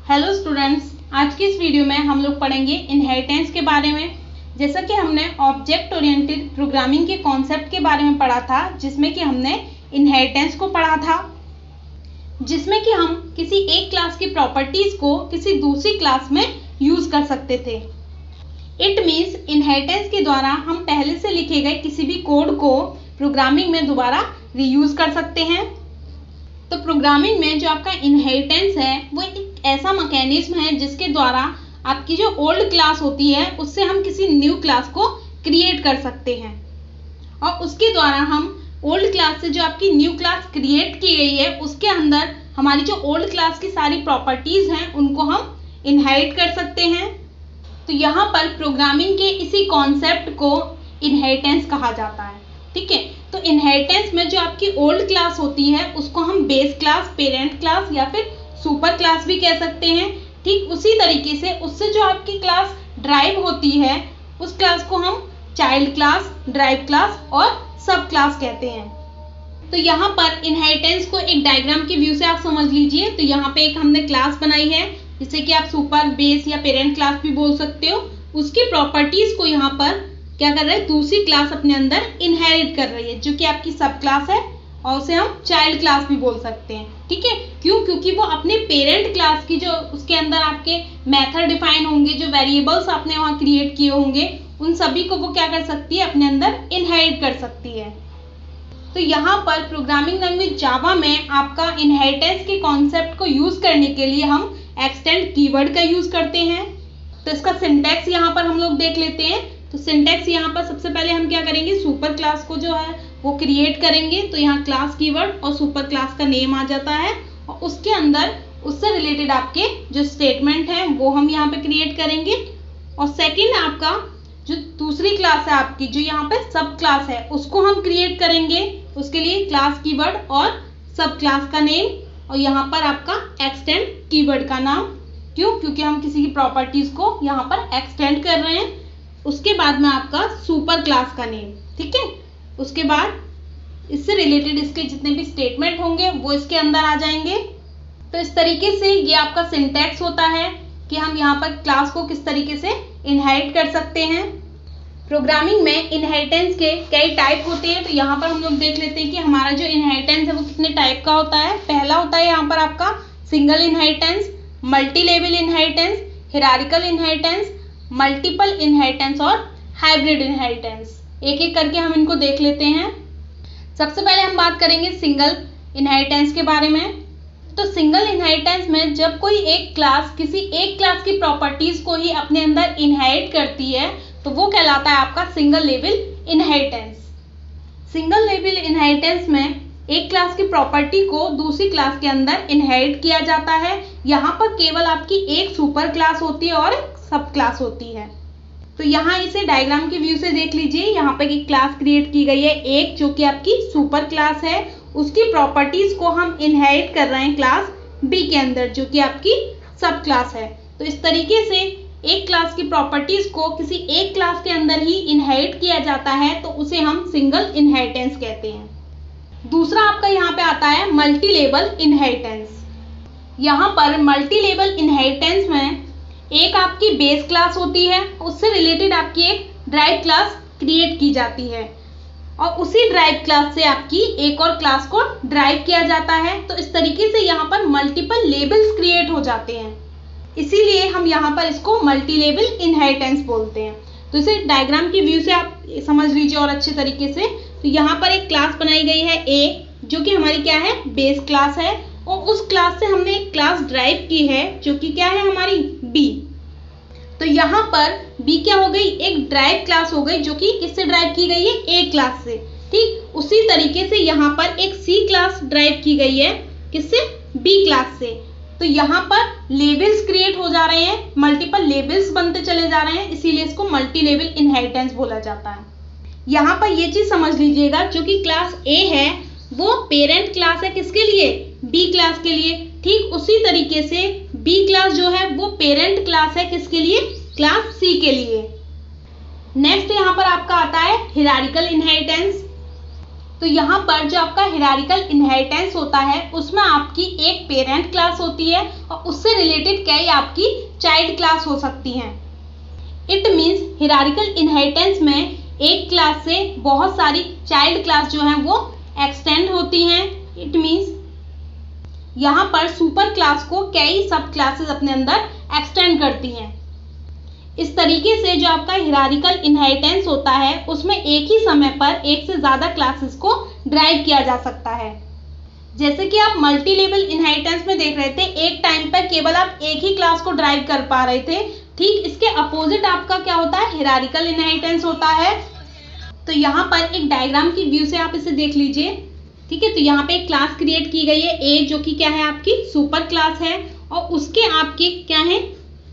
Hello students, आज की इस वीडियो में हम लोग पढ़ेंगे इनहेरिटेंस के बारे में। जैसा कि हमने ऑब्जेक्ट ओरिएंटेड प्रोग्रामिंग के कॉन्सेप्ट के बारे में पढ़ा था, जिसमें कि हमने इनहेरिटेंस को पढ़ा था, जिसमें कि हम किसी एक क्लास की प्रॉपर्टीज को किसी दूसरी क्लास में यूज कर सकते थे। इट मीन्स इनहेरिटेंस के द्वारा हम पहले से लिखे गए किसी भी कोड को प्रोग्रामिंग में दोबारा रीयूज कर सकते हैं। तो प्रोग्रामिंग में जो आपका इनहेरिटेंस है वो एक ऐसा मैकेनिज्म है जिसके द्वारा आपकी जो ओल्ड क्लास होती है उससे हम किसी न्यू क्लास को क्रिएट कर सकते हैं, और उसके द्वारा हम ओल्ड क्लास से जो आपकी न्यू क्लास क्रिएट की गई है उसके अंदर हमारी जो ओल्ड क्लास की सारी प्रॉपर्टीज हैं उनको हम इनहेरिट कर सकते हैं। तो यहाँ पर प्रोग्रामिंग के इसी कॉन्सेप्ट को इनहेरिटेंस कहा जाता है। ठीक है, तो इनहेरिटेंस में जो आपकी ओल्ड क्लास होती है उसको हम बेस क्लास, पेरेंट क्लास या फिर सुपर क्लास भी कह सकते हैं। ठीक उसी तरीके से उससे जो आपकी क्लास ड्राइव होती है उस क्लास को हम चाइल्ड क्लास, ड्राइव क्लास और सब क्लास कहते हैं। तो यहाँ पर इनहेरिटेंस को एक डायग्राम के व्यू से आप समझ लीजिए। तो यहाँ पे एक हमने क्लास बनाई है जिसे कि आप सुपर, बेस या पेरेंट क्लास भी बोल सकते हो। उसकी प्रॉपर्टीज को यहाँ पर क्या कर रहा है, दूसरी क्लास अपने अंदर इनहेरिट कर रही है जो कि आपकी सब क्लास है, और उसे हम चाइल्ड क्लास भी बोल सकते हैं। ठीक है, क्यों? क्योंकि वो अपने पेरेंट क्लास की जो उसके अंदर आपके मेथड डिफाइन होंगे, जो वेरिएबल्स आपने वहाँ क्रिएट किए होंगे, उन सभी को वो क्या कर सकती है, अपने अंदर इनहेरिट कर सकती है। तो यहाँ पर प्रोग्रामिंग लैंग्वेज जावा में आपका इनहेरिटेंस के कॉन्सेप्ट को यूज करने के लिए हम एक्सटेंड कीवर्ड का यूज करते हैं। तो इसका सिंटैक्स यहाँ पर हम लोग देख लेते हैं। तो सिंटैक्स यहाँ पर सबसे पहले हम क्या करेंगे, सुपर क्लास को जो है वो क्रिएट करेंगे। तो यहाँ क्लास कीवर्ड और सुपर क्लास का नेम आ जाता है, और उसके अंदर उससे रिलेटेड आपके जो स्टेटमेंट हैं वो हम यहाँ पे क्रिएट करेंगे। और सेकंड आपका जो दूसरी क्लास है आपकी, जो यहाँ पे सब क्लास है, उसको हम क्रिएट करेंगे। उसके लिए क्लास कीवर्ड और सब क्लास का नेम, और यहाँ पर आपका एक्सटेंड कीवर्ड का नाम। क्यों? क्योंकि हम किसी की प्रॉपर्टीज को यहाँ पर एक्सटेंड कर रहे हैं। उसके बाद में आपका सुपर क्लास का नेम। ठीक है, उसके बाद इससे रिलेटेड इसके जितने भी स्टेटमेंट होंगे वो इसके अंदर आ जाएंगे। तो इस तरीके से ये आपका सिंटैक्स होता है कि हम यहाँ पर क्लास को किस तरीके से इनहेरिट कर सकते हैं। प्रोग्रामिंग में इनहेरिटेंस के कई टाइप होते हैं। तो यहाँ पर हम लोग देख लेते हैं कि हमारा जो इनहेरिटेंस है वो कितने टाइप का होता है। पहला होता है यहाँ पर आपका single inheritance, multi level inheritance, hierarchical inheritance, multiple inheritance और हाइब्रिड इनहेरिटेंस। एक एक करके हम इनको देख लेते हैं। सबसे पहले हम बात करेंगे सिंगल इनहेरिटेंस के बारे में। तो सिंगल इनहेरिटेंस में जब कोई एक क्लास किसी एक क्लास की प्रॉपर्टीज को ही अपने अंदर इनहेरिट करती है तो वो कहलाता है आपका single level inheritance. Single level inheritance में एक क्लास की प्रॉपर्टी को दूसरी क्लास के अंदर इनहेरिट किया जाता है। यहाँ पर केवल आपकी एक सुपर क्लास होती है और एक सब क्लास होती है। तो यहाँ इसे डायग्राम के व्यू से देख लीजिए। यहाँ पे एक क्लास क्रिएट की गई है एक, जो कि आपकी सुपर क्लास है। उसकी प्रॉपर्टीज को हम इनहेरिट कर रहे हैं क्लास बी के अंदर, जो कि आपकी सब क्लास है। तो इस तरीके से एक क्लास की प्रॉपर्टीज को किसी एक क्लास के अंदर ही इनहेरिट किया जाता है, तो उसे हम सिंगल इनहेरिटेंस कहते हैं। दूसरा आपका यहाँ पे आता है मल्टी लेवल इनहेरिटेंस। यहाँ पर मल्टी लेवल इनहेरिटेंस में एक आपकी बेस क्लास होती है, उससे रिलेटेड आपकी एक ड्राइव क्लास क्रिएट की जाती है, और उसी ड्राइव क्लास से आपकी एक और क्लास को ड्राइव किया जाता है। तो इस तरीके से यहाँ पर मल्टीपल लेवल्स क्रिएट हो जाते हैं, इसीलिए हम यहाँ पर इसको मल्टी लेवल इनहेरिटेंस बोलते हैं। तो इसे डायग्राम के व्यू से आप समझ लीजिए और अच्छे तरीके से। तो यहाँ पर एक क्लास बनाई गई है ए, जो कि हमारी क्या है, बेस क्लास है, और उस क्लास से हमने एक क्लास ड्राइव की है जो कि क्या है, हमारी बी। तो यहाँ पर बी क्या हो गई, एक ड्राइव क्लास हो गई, जो कि किससे ड्राइव की गई है, ए क्लास से। ठीक उसी तरीके से यहाँ पर एक सी क्लास ड्राइव की गई है, किससे, बी क्लास से। तो यहाँ पर लेवल्स क्रिएट हो जा रहे हैं, मल्टीपल लेवल्स बनते चले जा रहे हैं, इसीलिए इसको मल्टी लेवल इनहेरिटेंस बोला जाता है। यहाँ पर ये चीज समझ लीजिएगा, जो कि क्लास ए है वो पेरेंट क्लास है किसके लिए, बी क्लास के लिए। ठीक उसी तरीके से बी क्लास जो है वो पेरेंट क्लास है किसके लिए, क्लास सी के लिए। नेक्स्ट यहाँ पर आपका आता है हिरारिकल इनहेरिटेंस। तो यहाँ पर जो आपका हायरार्किकल इनहेरिटेंस होता है उसमें आपकी एक पेरेंट क्लास होती है और उससे रिलेटेड कई आपकी चाइल्ड क्लास हो सकती हैं। इट मीन्स हायरार्किकल इनहेरिटेंस में एक क्लास से बहुत सारी चाइल्ड क्लास जो हैं वो एक्सटेंड होती हैं। इट मीन्स यहाँ पर सुपर क्लास को कई सब क्लासेस अपने अंदर एक्सटेंड करती हैं। इस तरीके से जो आपका हायरार्किकल इनहेरिटेंस होता है उसमें एक ही समय पर एक से ज़्यादा क्लासेस को ड्राइव किया जा सकता है। जैसे कि आप मल्टी लेवल इनहेरिटेंस में देख रहे थे, एक टाइम पर केवल आप एक ही क्लास को ड्राइव कर पा रहे थे। ठीक इसके अपोजिट आपका क्या होता है, हायरार्किकल इनहेरिटेंस होता है। तो यहाँ पर एक डायग्राम की व्यू से आप इसे देख लीजिए। ठीक है, तो यहाँ पे एक क्लास क्रिएट की गई है ए, जो कि क्या है आपकी सुपर क्लास है, और उसके आपके क्या है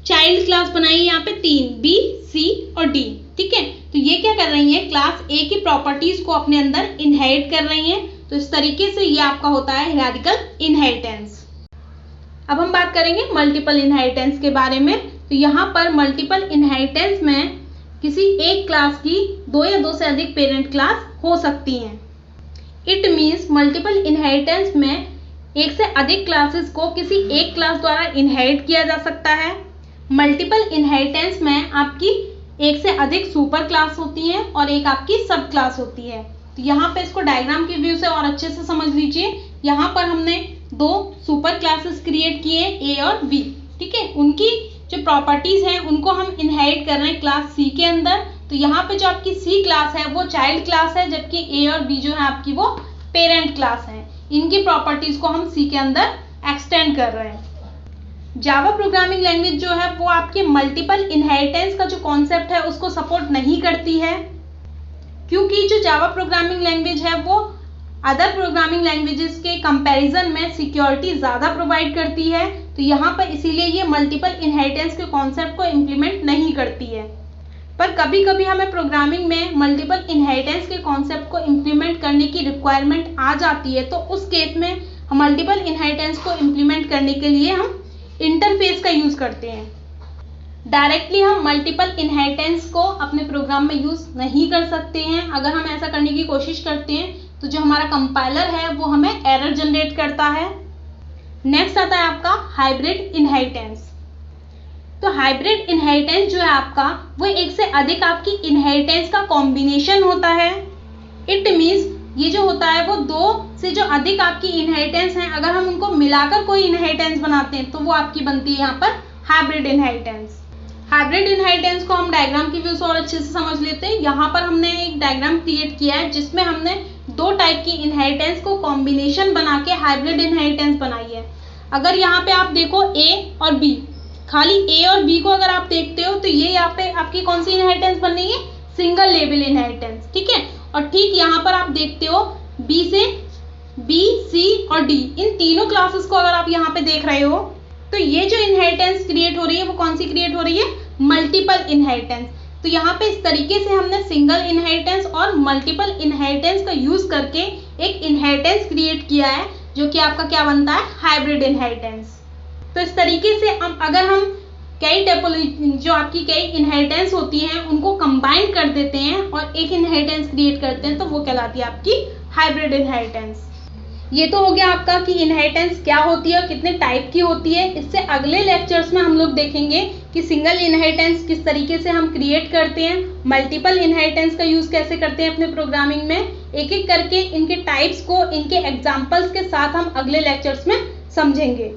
चाइल्ड क्लास बनाई है यहाँ पे 3, बी, सी और डी। ठीक है, तो ये क्या कर रही है, क्लास ए की प्रॉपर्टीज को अपने अंदर इनहेरिट कर रही हैं। तो इस तरीके से ये आपका होता है हायरार्किकल इनहेरिटेंस। अब हम बात करेंगे मल्टीपल इनहेरिटेंस के बारे में। तो यहाँ पर मल्टीपल इनहेरिटेंस में किसी एक क्लास की 2 या 2 से अधिक पेरेंट क्लास हो सकती हैं। इट मीन्स मल्टीपल इनहेरिटेंस में एक से अधिक क्लासेस को किसी एक क्लास द्वारा इनहेरिट किया जा सकता है। मल्टीपल इनहेरिटेंस में आपकी एक से अधिक सुपर क्लास होती हैं और एक आपकी सब क्लास होती है। तो यहाँ पे इसको डायग्राम के व्यू से और अच्छे से समझ लीजिए। यहाँ पर हमने 2 सुपर क्लासेस क्रिएट किए, ए और बी। ठीक है, उनकी जो प्रॉपर्टीज हैं उनको हम इनहेरिट कर रहे हैं क्लास सी के अंदर। तो यहाँ पे जो आपकी सी क्लास है वो चाइल्ड क्लास है, जबकि ए और बी जो है आपकी वो पेरेंट क्लास है। इनकी प्रॉपर्टीज को हम सी के अंदर एक्सटेंड कर रहे हैं। जावा प्रोग्रामिंग लैंग्वेज जो है वो आपके मल्टीपल इनहेरिटेंस का जो कॉन्सेप्ट है उसको सपोर्ट नहीं करती है, क्योंकि जो जावा प्रोग्रामिंग लैंग्वेज है वो अदर प्रोग्रामिंग लैंग्वेजेस के कंपैरिजन में सिक्योरिटी ज़्यादा प्रोवाइड करती है। तो यहाँ पर इसीलिए ये मल्टीपल इनहेरिटेंस के कॉन्सेप्ट को इम्प्लीमेंट नहीं करती है। पर कभी कभी हमें प्रोग्रामिंग में मल्टीपल इनहेरिटेंस के कॉन्सेप्ट को इम्प्लीमेंट करने की रिक्वायरमेंट आ जाती है, तो उस केस में हम मल्टीपल इनहेरिटेंस को इम्प्लीमेंट करने के लिए हम इंटरफेस का यूज़ करते हैं। डायरेक्टली हम मल्टीपल इनहेरिटेंस को अपने प्रोग्राम में यूज़ नहीं कर सकते हैं। अगर हम ऐसा करने की कोशिश करते हैं तो जो हमारा कंपाइलर है वो हमें एरर जनरेट करता है। नेक्स्ट आता है आपका हाइब्रिड इनहेरिटेंस। तो हाइब्रिड इनहेरिटेंस जो है आपका वो एक से अधिक आपकी इनहेरिटेंस का कॉम्बिनेशन होता है। इट मीन्स ये जो होता है वो 2 से जो अधिक आपकी इनहेरिटेंस हैं, अगर हम उनको मिलाकर कोई इनहेरिटेंस बनाते हैं तो वो आपकी बनती है यहाँ पर हाइब्रिड इनहेरिटेंस। हाइब्रिड इनहेरिटेंस को हम डायग्राम की व्यू से और अच्छे से समझ लेते हैं। यहाँ पर हमने एक डायग्राम क्रिएट किया है जिसमें हमने 2 टाइप की इनहेरिटेंस को कॉम्बिनेशन बना के हाइब्रिड इनहेरिटेंस बनाई है। अगर यहाँ पे आप देखो ए और बी, खाली ए और बी को अगर आप देखते हो तो ये यहाँ पे आपकी कौन सी इनहेरिटेंस बन रही है, सिंगल लेवल इनहेरिटेंस। ठीक है, और ठीक यहाँ पर आप देखते हो बी से बी, सी और डी, इन तीनों क्लासेस को अगर आप यहाँ पे देख रहे हो तो ये जो इनहेरिटेंस क्रिएट हो रही है वो कौन सी क्रिएट हो रही है, मल्टीपल इनहेरिटेंस। तो यहाँ पे इस तरीके से हमने सिंगल इनहेरिटेंस और मल्टीपल इनहेरिटेंस का यूज करके एक इनहेरिटेंस क्रिएट किया है जो कि आपका क्या बनता है, हाइब्रिड इनहेरिटेंस। तो इस तरीके से अगर हम कई टोपोलॉजी जो आपकी कई इनहेरिटेंस होती हैं उनको कंबाइन कर देते हैं और एक इनहेरिटेंस क्रिएट करते हैं तो वो कहलाती है आपकी हाइब्रिड इनहेरिटेंस। ये तो हो गया आपका कि इनहेरिटेंस क्या होती है और कितने टाइप की होती है। इससे अगले लेक्चर्स में हम लोग देखेंगे कि सिंगल इनहेरिटेंस किस तरीके से हम क्रिएट करते हैं, मल्टीपल इनहेरिटेंस का यूज़ कैसे करते हैं अपने प्रोग्रामिंग में। एक एक करके इनके टाइप्स को इनके एग्जाम्पल्स के साथ हम अगले लेक्चर्स में समझेंगे।